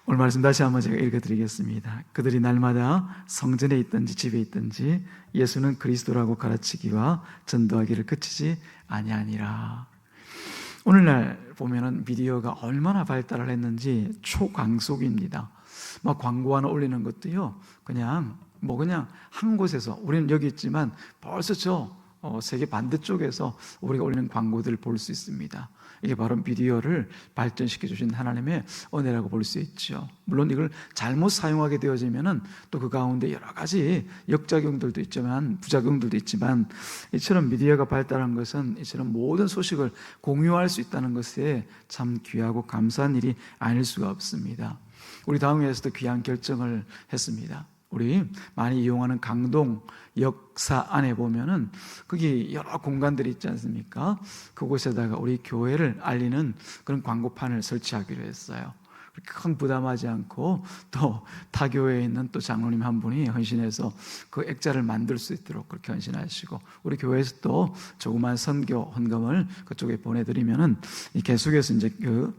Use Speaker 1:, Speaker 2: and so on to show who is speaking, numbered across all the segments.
Speaker 1: 오늘 말씀 다시 한번 제가 읽어드리겠습니다. 그들이 날마다 성전에 있든지 집에 있든지 예수는 그리스도라고 가르치기와 전도하기를 그치지 아니하니라. 오늘날 보면은 미디어가 얼마나 발달을 했는지 초광속입니다. 막 광고 하나 올리는 것도요, 그냥 한 곳에서, 우리는 여기 있지만 벌써 세계 반대쪽에서 우리가 올리는 광고들을 볼 수 있습니다. 이게 바로 미디어를 발전시켜 주신 하나님의 은혜라고 볼 수 있죠. 물론 이걸 잘못 사용하게 되어지면은 또 그 가운데 여러 가지 역작용들도 있지만 부작용들도 있지만, 이처럼 미디어가 발달한 것은 이처럼 모든 소식을 공유할 수 있다는 것에 참 귀하고 감사한 일이 아닐 수가 없습니다. 우리 다음에서도 귀한 결정을 했습니다. 우리 많이 이용하는 강동 역사 안에 보면은 거기 여러 공간들이 있지 않습니까? 그곳에다가 우리 교회를 알리는 그런 광고판을 설치하기로 했어요. 큰 부담하지 않고 또 타 교회에 있는 또 장로님 한 분이 헌신해서 그 액자를 만들 수 있도록 그렇게 헌신하시고, 우리 교회에서 또 조그만 선교 헌금을 그쪽에 보내드리면은 계속해서 이제 그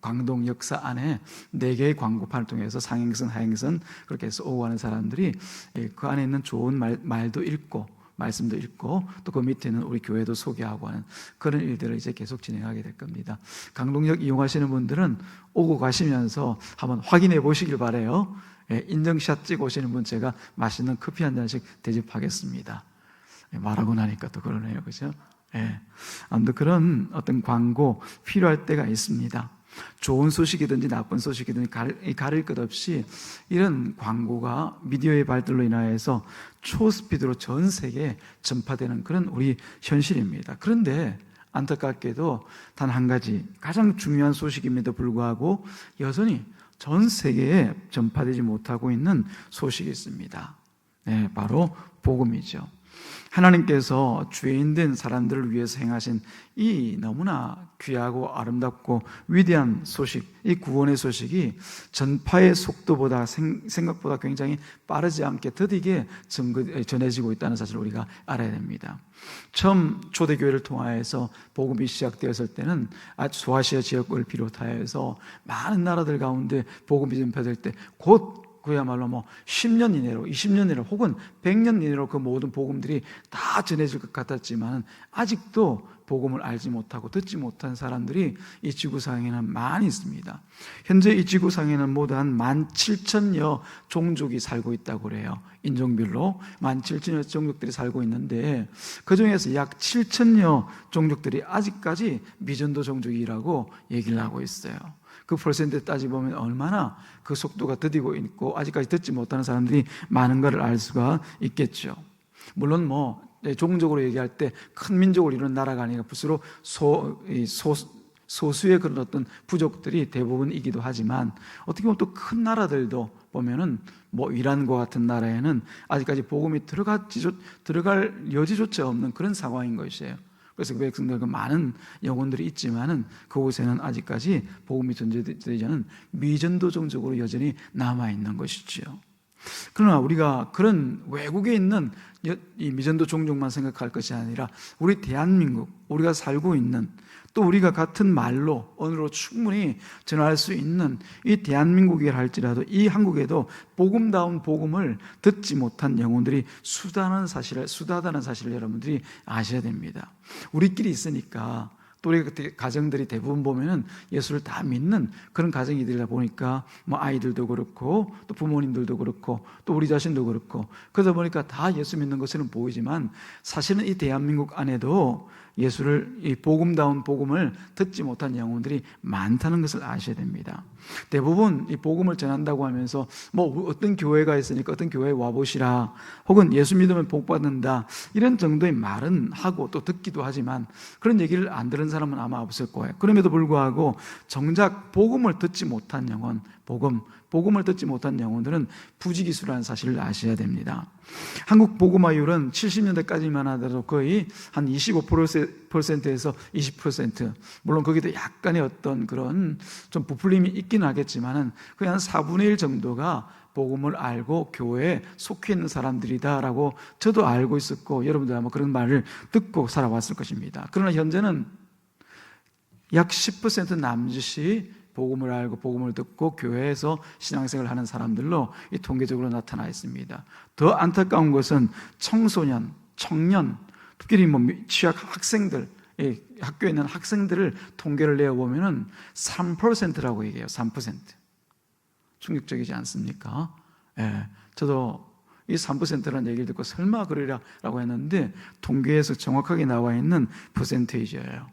Speaker 1: 광동 역사 안에 4개의 광고판을 통해서 상행선, 하행선 그렇게 해서 오고 가는 사람들이 그 안에 있는 좋은 말도 읽고 말씀도 읽고 또 그 밑에는 우리 교회도 소개하고 하는 그런 일들을 이제 계속 진행하게 될 겁니다. 강동역 이용하시는 분들은 오고 가시면서 한번 확인해 보시길 바라요. 인증샷 찍어 오시는 분 제가 맛있는 커피 한 잔씩 대접하겠습니다. 말하고 나니까 또 그러네요, 그죠? 아무튼 그런 어떤 광고 필요할 때가 있습니다. 좋은 소식이든지 나쁜 소식이든지 가릴 것 없이 이런 광고가 미디어의 발달로 인하여서 초스피드로 전 세계에 전파되는 그런 우리 현실입니다. 그런데 안타깝게도 단 한 가지 가장 중요한 소식임에도 불구하고 여전히 전 세계에 전파되지 못하고 있는 소식이 있습니다. 바로 복음이죠. 하나님께서 죄인된 사람들을 위해서 행하신 이 너무나 귀하고 아름답고 위대한 소식, 이 구원의 소식이 전파의 속도보다 생각보다 굉장히 빠르지 않게 더디게 전해지고 있다는 사실을 우리가 알아야 됩니다. 처음 초대교회를 통하여서 복음이 시작되었을 때는 아주 소아시아 지역을 비롯하여서 많은 나라들 가운데 복음이 전파될 때 그야말로 10년 이내로, 20년 이내로 혹은 100년 이내로 그 모든 복음들이 다 전해질 것 같았지만 아직도 복음을 알지 못하고 듣지 못한 사람들이 이 지구상에는 많이 있습니다. 현재 이 지구상에는 모두 한 17,000여 종족이 살고 있다고 그래요. 인종별로 17,000여 종족들이 살고 있는데 그 중에서 약 7,000여 종족들이 아직까지 미전도 종족이라고 얘기를 하고 있어요. 그 퍼센트에 따지보면 얼마나 그 속도가 더디고 있고 아직까지 듣지 못하는 사람들이 많은 것을 알 수가 있겠죠. 물론 종족으로 얘기할 때 큰 민족을 이루는 나라가 아니라 부스로 소수의 그런 어떤 부족들이 대부분이기도 하지만, 어떻게 보면 또 큰 나라들도 보면은 이란과 같은 나라에는 아직까지 복음이 들어갈 여지조차 없는 그런 상황인 것이에요. 그래서 그 백성들과 많은 영혼들이 있지만은 그곳에는 아직까지 복음이 전제되지 않은 미전도 종족으로 여전히 남아있는 것이지요. 그러나 우리가 그런 외국에 있는 이 미전도 종족만 생각할 것이 아니라 우리 대한민국, 우리가 살고 있는, 또 우리가 같은 말로 언어로 충분히 전할 수 있는 이 대한민국이라 할지라도 이 한국에도 복음다운 복음을 듣지 못한 영혼들이 수다다는 사실을 여러분들이 아셔야 됩니다. 우리끼리 있으니까 또 우리 가정들이 대부분 보면은 예수를 다 믿는 그런 가정이들이다 보니까 아이들도 그렇고 또 부모님들도 그렇고 또 우리 자신도 그렇고 그러다 보니까 다 예수 믿는 것처럼 보이지만 사실은 이 대한민국 안에도 예수를, 이 복음다운 복음을 듣지 못한 영혼들이 많다는 것을 아셔야 됩니다. 대부분 이 복음을 전한다고 하면서 어떤 교회가 있으니까 어떤 교회에 와보시라, 혹은 예수 믿으면 복 받는다, 이런 정도의 말은 하고 또 듣기도 하지만 그런 얘기를 안 들은 사람은 아마 없을 거예요. 그럼에도 불구하고 정작 복음을 듣지 못한 영혼, 복음을 듣지 못한 영혼들은 부지기수라는 사실을 아셔야 됩니다. 한국 복음화율은 70년대까지만 하더라도 거의 한 25%에서 20%, 물론 거기도 약간의 어떤 그런 좀 부풀림이 있긴 하겠지만은 거의 한 4분의 1 정도가 복음을 알고 교회에 속해 있는 사람들이다라고 저도 알고 있었고 여러분들 아마 그런 말을 듣고 살아왔을 것입니다. 그러나 현재는 약 10% 남짓이 복음을 알고 복음을 듣고 교회에서 신앙생활을 하는 사람들로 이 통계적으로 나타나 있습니다. 더 안타까운 것은 청소년, 청년, 특히 취약 학생들, 학교에 있는 학생들을 통계를 내어보면 3%라고 얘기해요. 3%. 충격적이지 않습니까? 예, 저도 이 3%라는 얘기를 듣고 설마 그러리라고 했는데 통계에서 정확하게 나와 있는 퍼센테이지예요.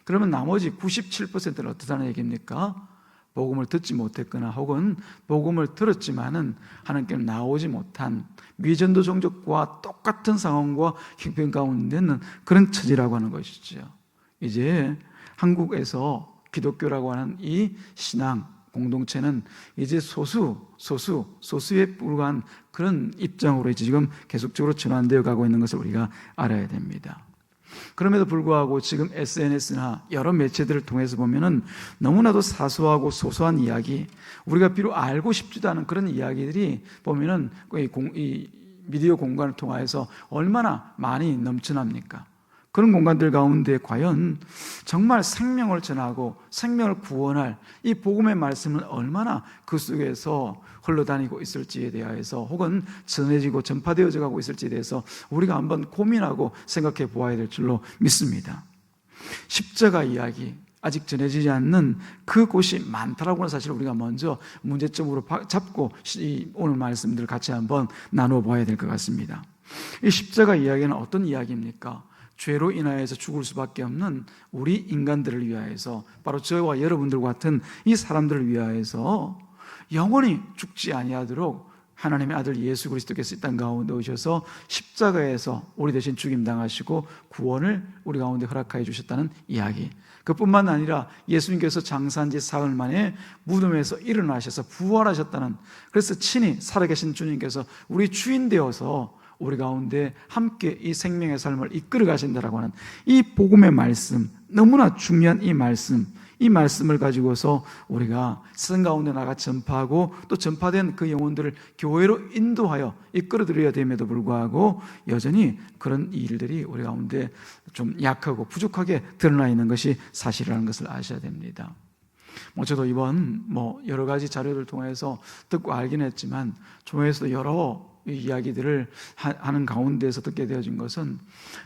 Speaker 1: 그러면 나머지 97%는 어떠다는 얘기입니까? 복음을 듣지 못했거나 혹은 복음을 들었지만은 하나님께 나오지 못한 미전도 종족과 똑같은 상황과 형편 가운데 있는 그런 처지라고 하는 것이죠. 이제 한국에서 기독교라고 하는 이 신앙 공동체는 이제 소수에 불과한 그런 입장으로 이제 지금 계속적으로 전환되어 가고 있는 것을 우리가 알아야 됩니다. 그럼에도 불구하고 지금 SNS나 여러 매체들을 통해서 보면은 너무나도 사소하고 소소한 이야기, 우리가 비록 알고 싶지도 않은 그런 이야기들이 보면은 이 미디어 공간을 통해서 얼마나 많이 넘쳐납니까? 그런 공간들 가운데 과연 정말 생명을 전하고 생명을 구원할 이 복음의 말씀은 얼마나 그 속에서 흘러다니고 있을지에 대해서 혹은 전해지고 전파되어져 가고 있을지에 대해서 우리가 한번 고민하고 생각해 보아야 될 줄로 믿습니다. 십자가 이야기, 아직 전해지지 않는 그곳이 많다라고 하는 사실을 우리가 먼저 문제점으로 잡고 오늘 말씀들을 같이 한번 나누어 봐야 될 것 같습니다. 이 십자가 이야기는 어떤 이야기입니까? 죄로 인하여서 죽을 수밖에 없는 우리 인간들을 위하여서, 바로 저와 여러분들과 같은 이 사람들을 위하여서 영원히 죽지 아니하도록 하나님의 아들 예수 그리스도께서 이 땅 가운데 오셔서 십자가에서 우리 대신 죽임당하시고 구원을 우리 가운데 허락하여 주셨다는 이야기. 그뿐만 아니라 예수님께서 장사한 지 사흘 만에 무덤에서 일어나셔서 부활하셨다는, 그래서 친히 살아계신 주님께서 우리 주인 되어서 우리 가운데 함께 이 생명의 삶을 이끌어 가신다라고 하는 이 복음의 말씀, 너무나 중요한 이 말씀을 가지고서 우리가 세상 가운데 나가 전파하고 또 전파된 그 영혼들을 교회로 인도하여 이끌어 드려야 됨에도 불구하고 여전히 그런 일들이 우리 가운데 좀 약하고 부족하게 드러나 있는 것이 사실이라는 것을 아셔야 됩니다. 저도 이번 여러 가지 자료를 통해서 듣고 알긴 했지만 조회에서도 여러 이야기들을 하는 가운데서 듣게 되어진 것은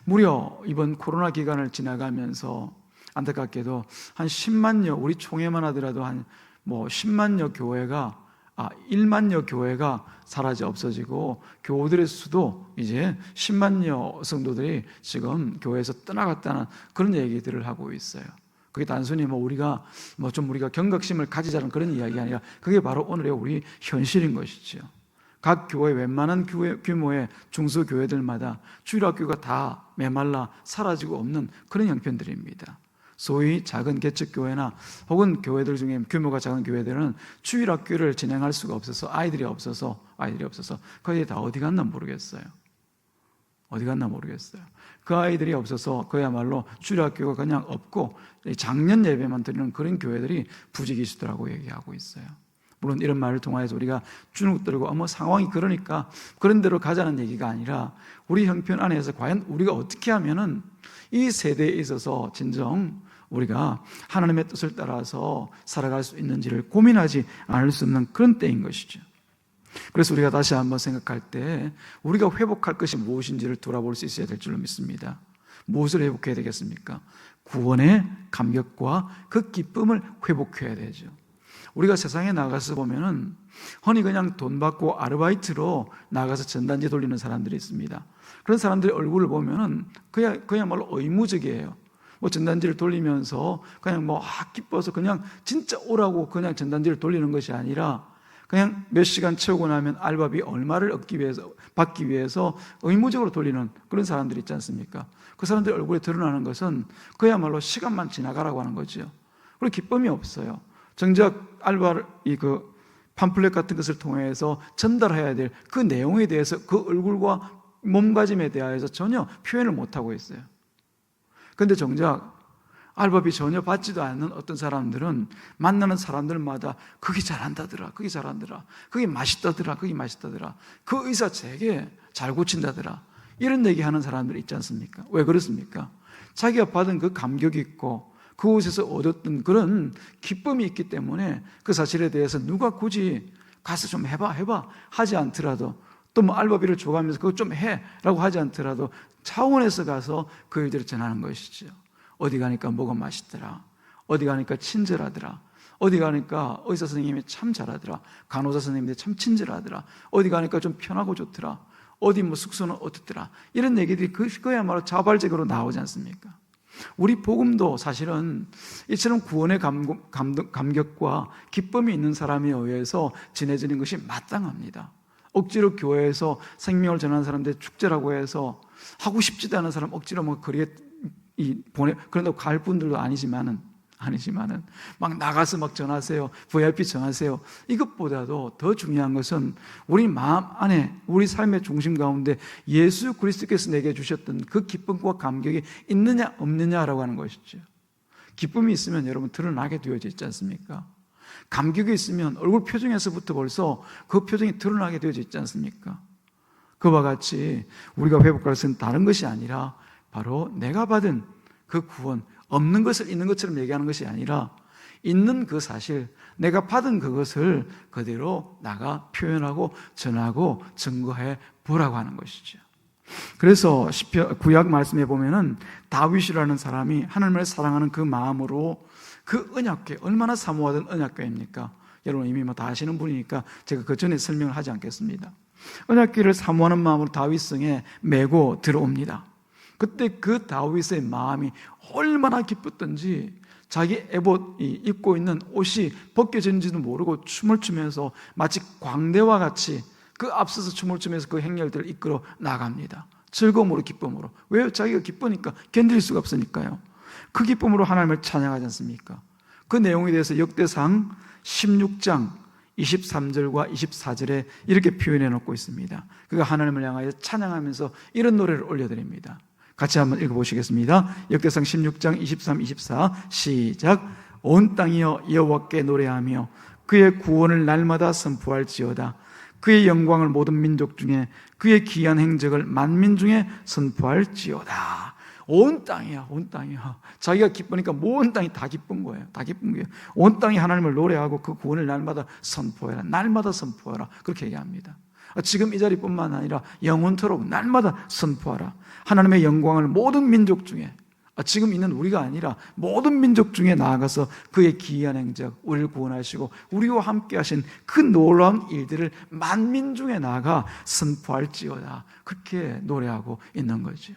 Speaker 1: 무려 이번 코로나 기간을 지나가면서 안타깝게도 한 10만여, 우리 총회만 하더라도 한 10만여 교회가 1만여 교회가 사라져 없어지고 교우들의 수도 이제 10만여 성도들이 지금 교회에서 떠나갔다는 그런 얘기들을 하고 있어요. 그게 단순히 우리가 경각심을 가지자는 그런 이야기가 아니라 그게 바로 오늘의 우리 현실인 것이죠. 각 교회, 웬만한 규모의 중소교회들마다 주일학교가 다 메말라 사라지고 없는 그런 형편들입니다. 소위 작은 개척교회나 혹은 교회들 중에 규모가 작은 교회들은 주일학교를 진행할 수가 없어서 아이들이 없어서 거의 다 어디 갔나 모르겠어요. 그 아이들이 없어서 그야말로 주일학교가 그냥 없고 작년 예배만 드리는 그런 교회들이 부지기수더라고 얘기하고 있어요. 물론 이런 말을 통해서 우리가 주눅 들고 상황이 그러니까 그런 대로 가자는 얘기가 아니라 우리 형편 안에서 과연 우리가 어떻게 하면은 이 세대에 있어서 진정 우리가 하나님의 뜻을 따라서 살아갈 수 있는지를 고민하지 않을 수 없는 그런 때인 것이죠. 그래서 우리가 다시 한번 생각할 때 우리가 회복할 것이 무엇인지를 돌아볼 수 있어야 될 줄로 믿습니다. 무엇을 회복해야 되겠습니까? 구원의 감격과 그 기쁨을 회복해야 되죠. 우리가 세상에 나가서 보면은 흔히 그냥 돈 받고 아르바이트로 나가서 전단지 돌리는 사람들이 있습니다. 그런 사람들의 얼굴을 보면은 그야말로 의무적이에요. 전단지를 돌리면서 그냥 기뻐서 그냥 진짜 오라고 그냥 전단지를 돌리는 것이 아니라 그냥 몇 시간 채우고 나면 알바비 얼마를 받기 위해서 의무적으로 돌리는 그런 사람들이 있지 않습니까? 그 사람들 얼굴에 드러나는 것은 그야말로 시간만 지나가라고 하는 거죠. 그리고 기쁨이 없어요. 정작 알바를 그 팜플렛 같은 것을 통해서 전달해야 될 그 내용에 대해서 그 얼굴과 몸가짐에 대해서 전혀 표현을 못하고 있어요. 그런데 정작 알바비 전혀 받지도 않는 어떤 사람들은 만나는 사람들마다 그게 잘한다더라, 그게 잘한다더라, 그게 맛있다더라, 그게 맛있다더라, 그 의사 되게 잘 고친다더라, 이런 얘기하는 사람들이 있지 않습니까? 왜 그렇습니까? 자기가 받은 그 감격 있고 그곳에서 얻었던 그런 기쁨이 있기 때문에 그 사실에 대해서 누가 굳이 가서 좀 해봐 하지 않더라도, 또 뭐 알바비를 줘가면서 그거 좀 해라고 하지 않더라도 차원에서 가서 그 일들을 전하는 것이죠. 어디 가니까 뭐가 맛있더라, 어디 가니까 친절하더라, 어디 가니까 의사 선생님이 참 잘하더라, 간호사 선생님들이 참 친절하더라, 어디 가니까 좀 편하고 좋더라, 어디 뭐 숙소는 어떻더라, 이런 얘기들이 그야말로 자발적으로 나오지 않습니까? 우리 복음도 사실은 이처럼 구원의 감격과 기쁨이 있는 사람에 의해서 지내지는 것이 마땅합니다. 억지로 교회에서 생명을 전하는 사람들 축제라고 해서 하고 싶지도 않은 사람 억지로 뭐 거리에 그런다고 갈 분들도 아니지만은 막 나가서 막 전하세요, VIP 전하세요. 이것보다도 더 중요한 것은 우리 마음 안에, 우리 삶의 중심 가운데 예수 그리스도께서 내게 주셨던 그 기쁨과 감격이 있느냐 없느냐라고 하는 것이죠. 기쁨이 있으면 여러분 드러나게 되어져 있지 않습니까? 감격이 있으면 얼굴 표정에서부터 벌써 그 표정이 드러나게 되어져 있지 않습니까? 그와 같이 우리가 회복할 것은 다른 것이 아니라 바로 내가 받은 그 구원, 없는 것을 있는 것처럼 얘기하는 것이 아니라 있는 그 사실, 내가 받은 그것을 그대로 나가 표현하고 전하고 증거해 보라고 하는 것이죠. 그래서 구약 말씀에 보면은 다윗이라는 사람이 하나님을 사랑하는 그 마음으로 그 언약궤, 얼마나 사모하던 언약궤입니까? 여러분 이미 뭐 다 아시는 분이니까 제가 그 전에 설명을 하지 않겠습니다. 언약궤를 사모하는 마음으로 다윗성에 메고 들어옵니다. 그때 그 다윗의 마음이 얼마나 기뻤던지 자기 에봇이 입고 있는 옷이 벗겨진지도 모르고 춤을 추면서 마치 광대와 같이 그 앞서서 춤을 추면서 그 행렬들을 이끌어 나갑니다. 즐거움으로, 기쁨으로. 왜요? 자기가 기쁘니까, 견딜 수가 없으니까요. 그 기쁨으로 하나님을 찬양하지 않습니까? 그 내용에 대해서 역대상 16장 23절과 24절에 이렇게 표현해 놓고 있습니다. 그가 하나님을 향하여 찬양하면서 이런 노래를 올려드립니다. 같이 한번 읽어보시겠습니다. 역대상 16장 23, 24 시작. 온 땅이여 여호와께 노래하며 그의 구원을 날마다 선포할지어다. 그의 영광을 모든 민족 중에, 그의 기이한 행적을 만민 중에 선포할지어다. 온 땅이야, 온 땅이야. 자기가 기쁘니까 온 땅이 다 기쁜 거예요. 다 기쁜 거예요. 온 땅이 하나님을 노래하고 그 구원을 날마다 선포해라. 날마다 선포해라. 그렇게 얘기합니다. 지금 이 자리뿐만 아니라 영원토록 날마다 선포하라. 하나님의 영광을 모든 민족 중에, 지금 있는 우리가 아니라 모든 민족 중에 나아가서 그의 기이한 행적, 우리를 구원하시고 우리와 함께 하신 그 놀라운 일들을 만민 중에 나아가 선포할지어다. 그렇게 노래하고 있는 거죠.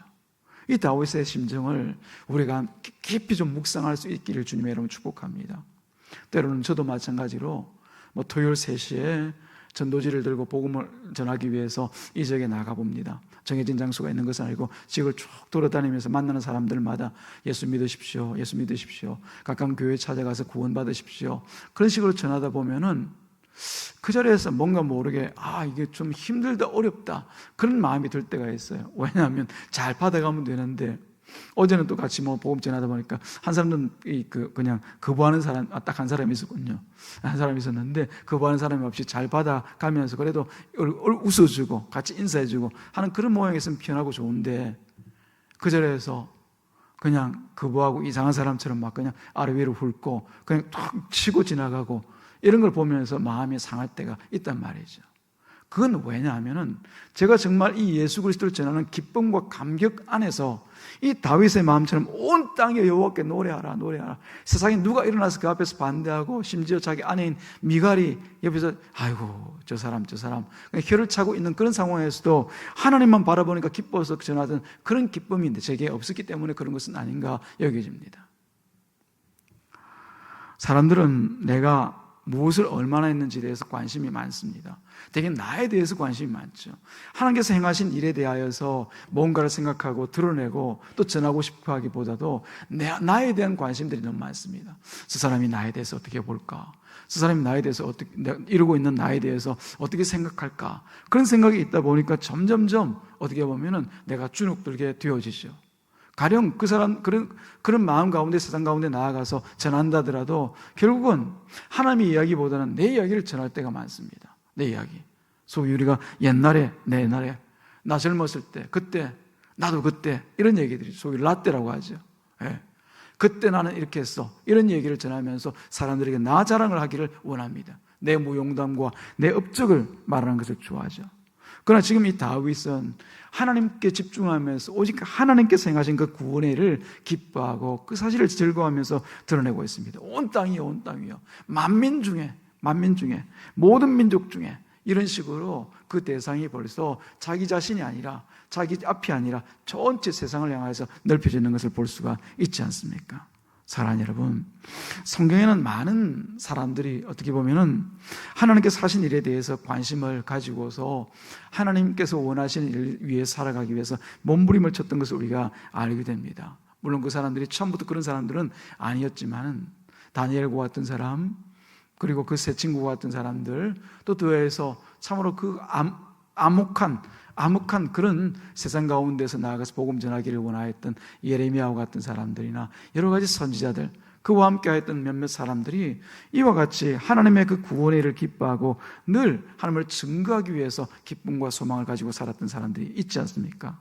Speaker 1: 이 다윗의 심정을 우리가 깊이 좀 묵상할 수 있기를 주님의 이름으로 축복합니다. 때로는 저도 마찬가지로 토요일 3시에 전도지를 들고 복음을 전하기 위해서 이 지역에 나가봅니다. 정해진 장소가 있는 것은 아니고 지역을 쭉 돌아다니면서 만나는 사람들마다 예수 믿으십시오, 예수 믿으십시오, 가까운 교회에 찾아가서 구원 받으십시오, 그런 식으로 전하다 보면은 그 자리에서 뭔가 모르게 이게 좀 힘들다, 어렵다, 그런 마음이 들 때가 있어요. 왜냐하면 잘 받아가면 되는데, 어제는 또 같이 복음 전하다 보니까 한 사람은 그냥 거부하는 사람, 딱 한 사람이 있었군요. 한 사람이 있었는데 거부하는 사람이 없이 잘 받아가면서 그래도 웃어주고 같이 인사해주고 하는 그런 모양이 있으면 편하고 좋은데, 그 자리에서 그냥 거부하고 이상한 사람처럼 막 그냥 아래 위로 훑고 그냥 툭 치고 지나가고 이런 걸 보면서 마음이 상할 때가 있단 말이죠. 그건 왜냐하면은 제가 정말 이 예수 그리스도를 전하는 기쁨과 감격 안에서 이 다윗의 마음처럼 온 땅에 여호와께 노래하라, 노래하라. 세상에 누가 일어나서 그 앞에서 반대하고 심지어 자기 아내인 미갈이 옆에서 아이고 저 사람 혀를 차고 있는 그런 상황에서도 하나님만 바라보니까 기뻐서 전하던 그런 기쁨인데 제게 없었기 때문에 그런 것은 아닌가 여겨집니다. 사람들은 내가 무엇을 얼마나 했는지에 대해서 관심이 많습니다. 대개 나에 대해서 관심이 많죠. 하나님께서 행하신 일에 대하여서 뭔가를 생각하고 드러내고 또 전하고 싶어 하기보다도 나에 대한 관심들이 너무 많습니다. 저 사람이 나에 대해서 어떻게 볼까? 저 사람이 나에 대해서 어떻게, 이루고 있는 나에 대해서 어떻게 생각할까? 그런 생각이 있다 보니까 점점점 어떻게 보면은 내가 주눅들게 되어지죠. 가령 그 사람 그런 마음 가운데 세상 가운데 나아가서 전한다더라도 결국은 하나님의 이야기보다는 내 이야기를 전할 때가 많습니다. 내 이야기. 소위 우리가 옛날에 나 젊었을 때 그때 나도 그때 이런 얘기들이 소위 라떼라고 하죠. 예. 그때 나는 이렇게 했어, 이런 얘기를 전하면서 사람들에게 나 자랑을 하기를 원합니다. 내 무용담과 내 업적을 말하는 것을 좋아하죠. 그러나 지금 이 다윗은 하나님께 집중하면서 오직 하나님께서 행하신 그 구원의 일을 기뻐하고 그 사실을 즐거워하면서 드러내고 있습니다. 온 땅이요, 온 땅이요. 만민 중에 모든 민족 중에 이런 식으로 그 대상이 벌써 자기 자신이 아니라, 자기 앞이 아니라 전체 세상을 향해서 넓혀져 있는 것을 볼 수가 있지 않습니까? 사랑하는 여러분, 성경에는 많은 사람들이 어떻게 보면은 하나님께서 하신 일에 대해서 관심을 가지고서 하나님께서 원하시는 일 위해 살아가기 위해서 몸부림을 쳤던 것을 우리가 알게 됩니다. 물론 그 사람들이 처음부터 그런 사람들은 아니었지만, 다니엘과 같은 사람, 그리고 그 세 친구와 같은 사람들, 또 더해서 참으로 그 암흑한 그런 세상 가운데서 나아가서 복음 전하기를 원하였던 예레미야와 같은 사람들이나 여러 가지 선지자들, 그와 함께 하였던 몇몇 사람들이 이와 같이 하나님의 그 구원의 일을 기뻐하고 늘 하나님을 증거하기 위해서 기쁨과 소망을 가지고 살았던 사람들이 있지 않습니까?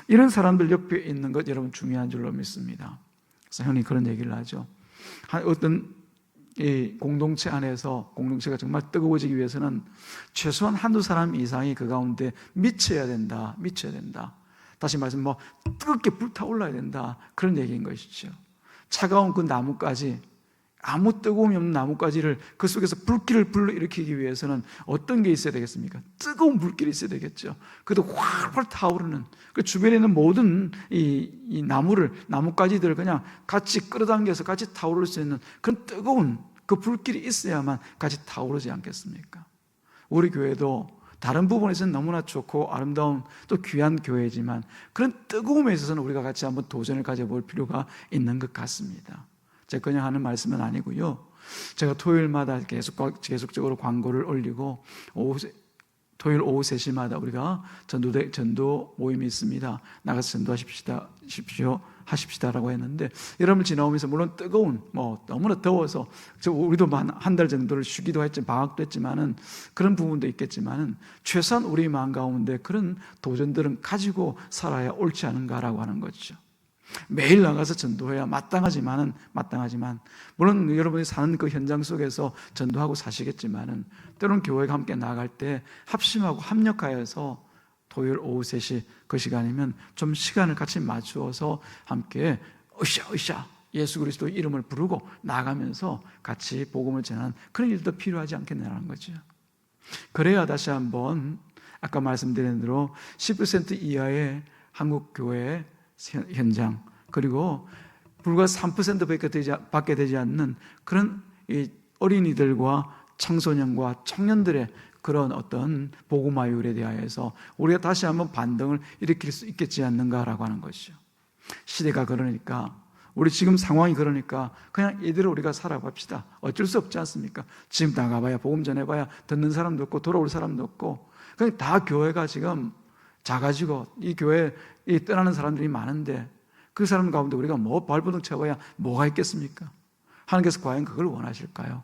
Speaker 1: 이런 사람들 옆에 있는 것 여러분 중요한 줄로 믿습니다. 그래서 형님 그런 얘기를 하죠. 어떤 이 공동체 안에서 공동체가 정말 뜨거워지기 위해서는 최소한 한두 사람 이상이 그 가운데 미쳐야 된다. 다시 말해서 뜨겁게 불타올라야 된다. 그런 얘기인 것이죠. 차가운 그 나뭇가지, 아무 뜨거움이 없는 나뭇가지를 그 속에서 불길을 불러일으키기 위해서는 어떤 게 있어야 되겠습니까? 뜨거운 불길이 있어야 되겠죠. 그래도 활활 타오르는, 그 주변에 있는 모든 이 나뭇가지들을 그냥 같이 끌어당겨서 같이 타오를 수 있는 그런 뜨거운 그 불길이 있어야만 같이 타오르지 않겠습니까? 우리 교회도 다른 부분에서는 너무나 좋고 아름다운 또 귀한 교회지만 그런 뜨거움에 있어서는 우리가 같이 한번 도전을 가져볼 필요가 있는 것 같습니다. 제가 그냥 하는 말씀은 아니고요. 제가 토요일마다 계속적으로 광고를 올리고 토요일 오후 3시마다 우리가 전도 모임이 있습니다. 나가서 하십시다라고 했는데, 여러분 지나오면서 물론 뜨거운, 너무나 더워서 우리도 한 달 정도를 쉬기도 했지만, 방학도 했지만은 그런 부분도 있겠지만은 최소한 우리 마음 가운데 그런 도전들은 가지고 살아야 옳지 않은가라고 하는 거죠. 매일 나가서 전도해야 마땅하지만 물론 여러분이 사는 그 현장 속에서 전도하고 사시겠지만은 때로는 교회가 함께 나아갈 때 합심하고 합력하여서 토요일 오후 3시 그 시간이면 좀 시간을 같이 맞추어서 함께 으쌰 예수 그리스도 이름을 부르고 나가면서 같이 복음을 전하는 그런 일도 필요하지 않겠냐는 거죠. 그래야 다시 한번 아까 말씀드린 대로 10% 이하의 한국 교회 현장, 그리고 불과 3%밖에 되지 않는 그런 어린이들과 청소년과 청년들의 그런 어떤 복음화율에 대하여서 우리가 다시 한번 반등을 일으킬 수 있겠지 않는가라고 하는 것이죠. 시대가 그러니까, 우리 지금 상황이 그러니까 그냥 이대로 우리가 살아갑시다. 어쩔 수 없지 않습니까? 지금 나가봐야, 복음 전해봐야 듣는 사람도 없고 돌아올 사람도 없고, 그냥 다 교회가 지금 작아지고 이 교회에 떠나는 사람들이 많은데 그 사람 가운데 우리가 발버둥 쳐봐야 뭐가 있겠습니까? 하나님께서 과연 그걸 원하실까요?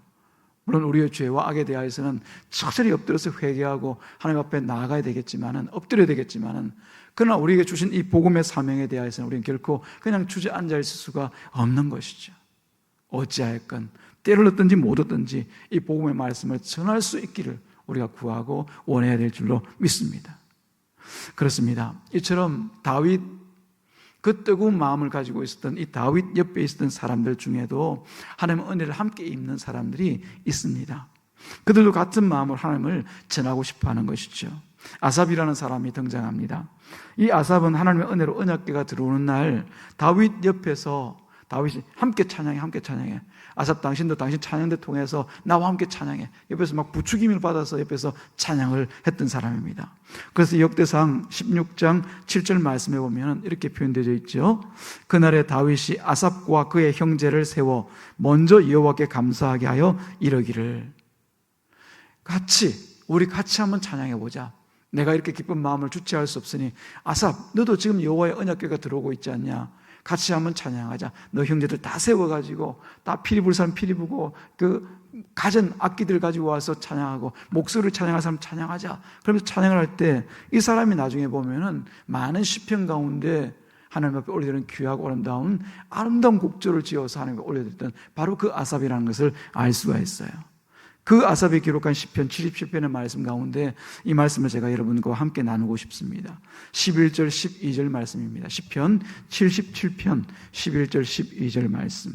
Speaker 1: 물론 우리의 죄와 악에 대하여서는 철저히 엎드려서 회개하고 하나님 앞에 나아가야 되겠지만은, 엎드려야 되겠지만은, 그러나 우리에게 주신 이 복음의 사명에 대하여서는 우리는 결코 그냥 주저앉아 있을 수가 없는 것이죠. 어찌하였건 때를 얻든지 못 얻든지 이 복음의 말씀을 전할 수 있기를 우리가 구하고 원해야 될 줄로 믿습니다. 그렇습니다. 이처럼 다윗, 그 뜨거운 마음을 가지고 있었던 이 다윗 옆에 있었던 사람들 중에도 하나님의 은혜를 함께 입는 사람들이 있습니다. 그들도 같은 마음으로 하나님을 전하고 싶어하는 것이죠. 아삽이라는 사람이 등장합니다. 이 아삽은 하나님의 은혜로 언약궤가 들어오는 날 다윗 옆에서 다윗이 함께 찬양해. 아삽, 당신도 당신 찬양대 통해서 나와 함께 찬양해. 옆에서 막 부추김을 받아서 옆에서 찬양을 했던 사람입니다. 그래서 역대상 16장 7절 말씀에 보면 이렇게 표현되어 있죠. 그날에 다윗이 아삽과 그의 형제를 세워 먼저 여호와께 감사하게 하여 이러기를, 우리 같이 한번 찬양해 보자. 내가 이렇게 기쁜 마음을 주체할 수 없으니 아삽, 너도 지금 여호와의 언약궤가 들어오고 있지 않냐? 같이 한번 찬양하자. 너 형제들 다 세워가지고 다 피리 불 사람 피리 부고 그 가전 악기들 가지고 와서 찬양하고 목소리를 찬양할 사람 찬양하자. 그러면서 찬양을 할 때 이 사람이 나중에 보면은 많은 시편 가운데 하나님 앞에 올려드리는 귀하고 아름다운 곡조를 지어서 하나님 앞에 올려드렸던 바로 그 아삽이라는 것을 알 수가 있어요. 그 아삽이 기록한 시편 77편의 말씀 가운데 이 말씀을 제가 여러분과 함께 나누고 싶습니다. 11절 12절 말씀입니다. 시편 77편 11절 12절 말씀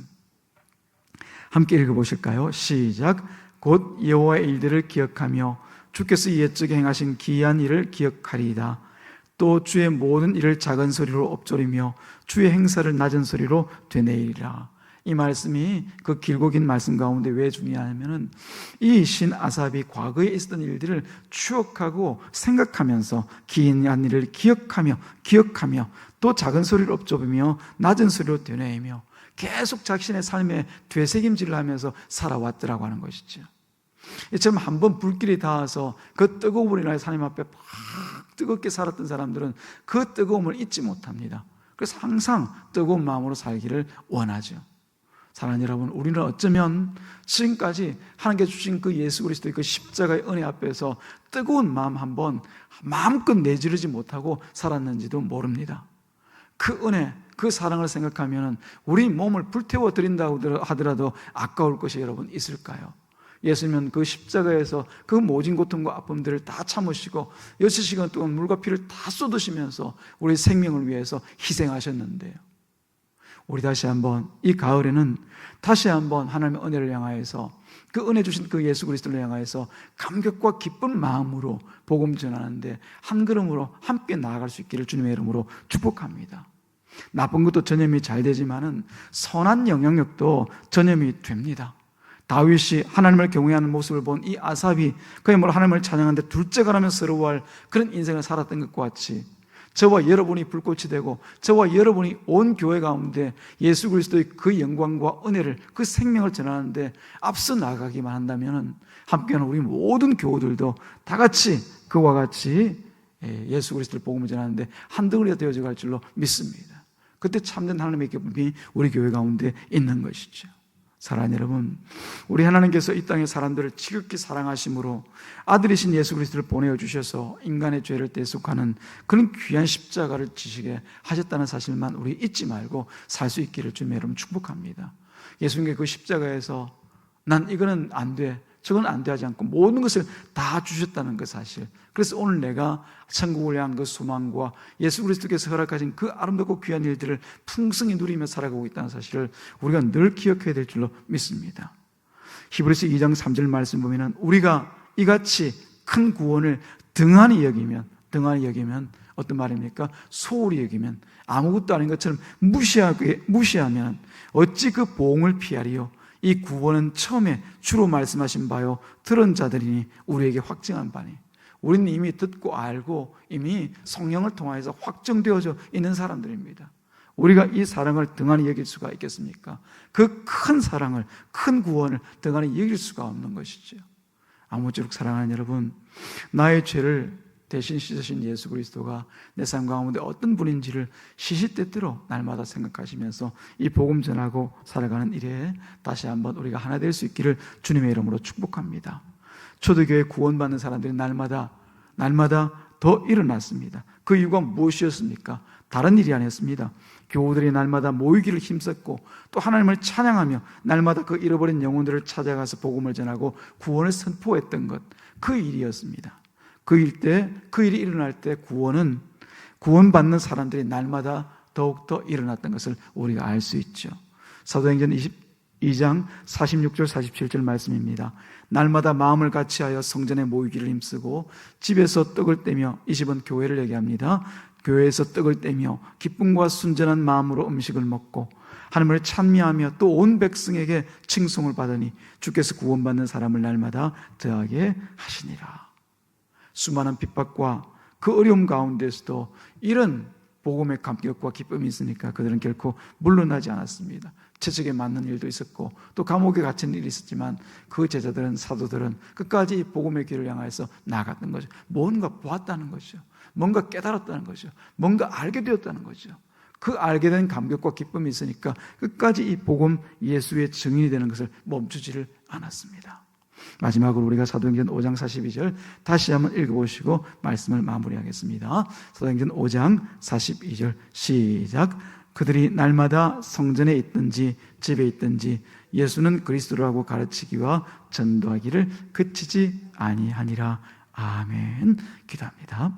Speaker 1: 함께 읽어보실까요? 시작. 곧 여호와의 일들을 기억하며 주께서 옛적에 행하신 기이한 일을 기억하리이다. 또 주의 모든 일을 작은 소리로 엎조리며 주의 행사를 낮은 소리로 되뇌이리라. 이 말씀이 그 길고 긴 말씀 가운데 왜 중요하냐면은 이 신 아삽이 과거에 있었던 일들을 추억하고 생각하면서 기이한 일을 기억하며 또 작은 소리를 엎조리며 낮은 소리로 되뇌이며 계속 자신의 삶에 되새김질을 하면서 살아왔더라고 하는 것이죠. 이처럼 한번 불길이 닿아서 그 뜨거움으로 인하여 하나님 앞에 막 뜨겁게 살았던 사람들은 그 뜨거움을 잊지 못합니다. 그래서 항상 뜨거운 마음으로 살기를 원하죠. 사랑하는 여러분, 우리는 어쩌면 지금까지 하나님께 주신 그 예수 그리스도의 그 십자가의 은혜 앞에서 뜨거운 마음 한번 마음껏 내지르지 못하고 살았는지도 모릅니다. 그 은혜, 그 사랑을 생각하면 우리 몸을 불태워 드린다고 하더라도 아까울 것이 여러분 있을까요? 예수님은 그 십자가에서 그 모진 고통과 아픔들을 다 참으시고 6시간 동안 물과 피를 다 쏟으시면서 우리 생명을 위해서 희생하셨는데요. 우리 다시 한번 이 가을에는 다시 한번 하나님의 은혜를 향하여서 그 은혜 주신 그 예수 그리스도를 향하여서 감격과 기쁜 마음으로 복음 전하는데 한 걸음으로 함께 나아갈 수 있기를 주님의 이름으로 축복합니다. 나쁜 것도 전염이 잘 되지만은 선한 영향력도 전염이 됩니다. 다윗이 하나님을 경외하는 모습을 본 이 아삽이 그야말로 하나님을 찬양하는데 둘째가라며 서러워할 그런 인생을 살았던 것과 같이 저와 여러분이 불꽃이 되고 저와 여러분이 온 교회 가운데 예수 그리스도의 그 영광과 은혜를 그 생명을 전하는데 앞서 나가기만 한다면 함께하는 우리 모든 교우들도 다 같이 그와 같이 예수 그리스도를 복음을 전하는데 한덩어리가 되어져 갈 줄로 믿습니다. 그때 참된 하나님의 기쁨이 우리 교회 가운데 있는 것이죠. 사랑하는 여러분, 우리 하나님께서 이 땅의 사람들을 지극히 사랑하심으로 아들이신 예수 그리스도를 보내어 주셔서 인간의 죄를 대속하는 그런 귀한 십자가를 지시게 하셨다는 사실만 우리 잊지 말고 살 수 있기를 주님의 이름으로 축복합니다. 예수님께 그 십자가에서 난 이거는 안 돼, 저건 안 돼 하지 않고 모든 것을 다 주셨다는 그 사실. 그래서 오늘 내가 천국을 향한 그 소망과 예수 그리스도께서 허락하신 그 아름답고 귀한 일들을 풍성히 누리며 살아가고 있다는 사실을 우리가 늘 기억해야 될 줄로 믿습니다. 히브리서 2장 3절 말씀 보면 우리가 이같이 큰 구원을 등한히 여기면 어떤 말입니까? 소홀히 여기면 아무것도 아닌 것처럼 무시하면 어찌 그 보응을 피하리요? 이 구원은 처음에 주로 말씀하신 바요 들은 자들이니 우리에게 확증한 바니. 우리는 이미 듣고 알고 이미 성령을 통하여서 확정되어져 있는 사람들입니다. 우리가 이 사랑을 등한히 여길 수가 있겠습니까? 그 큰 사랑을, 큰 구원을 등한히 여길 수가 없는 것이죠. 아무쪼록 사랑하는 여러분, 나의 죄를 대신 씻으신 예수 그리스도가 내 삶 가운데 어떤 분인지를 시시때때로 날마다 생각하시면서 이 복음 전하고 살아가는 일에 다시 한번 우리가 하나 될 수 있기를 주님의 이름으로 축복합니다. 초대교회 구원받는 사람들이 날마다 더 일어났습니다. 그 이유가 무엇이었습니까? 다른 일이 아니었습니다. 교우들이 날마다 모이기를 힘썼고 또 하나님을 찬양하며 날마다 그 잃어버린 영혼들을 찾아가서 복음을 전하고 구원을 선포했던 것, 그 일이었습니다. 그 일이 일어날 때 구원받는 사람들이 날마다 더욱더 일어났던 것을 우리가 알 수 있죠. 사도행전 22장 46절 47절 말씀입니다. 날마다 마음을 같이하여 성전에 모이기를 힘쓰고 집에서 떡을 떼며, 이 집은 교회를 얘기합니다. 교회에서 떡을 떼며 기쁨과 순전한 마음으로 음식을 먹고 하나님을 찬미하며 또 온 백성에게 칭송을 받으니 주께서 구원받는 사람을 날마다 더하게 하시니라. 수많은 핍박과 그 어려움 가운데서도 이런 복음의 감격과 기쁨이 있으니까 그들은 결코 물러나지 않았습니다. 채찍에 맞는 일도 있었고 또 감옥에 갇힌 일이 있었지만 그 제자들은, 사도들은 끝까지 복음의 길을 향해서 나아갔던 거죠. 뭔가 보았다는 거죠. 뭔가 깨달았다는 거죠. 뭔가 알게 되었다는 거죠. 그 알게 된 감격과 기쁨이 있으니까 끝까지 이 복음 예수의 증인이 되는 것을 멈추지를 않았습니다. 마지막으로 우리가 사도행전 5장 42절 다시 한번 읽어보시고 말씀을 마무리하겠습니다. 사도행전 5장 42절 시작. 그들이 날마다 성전에 있든지 집에 있든지 예수는 그리스도라고 가르치기와 전도하기를 그치지 아니하니라. 아멘. 기도합니다.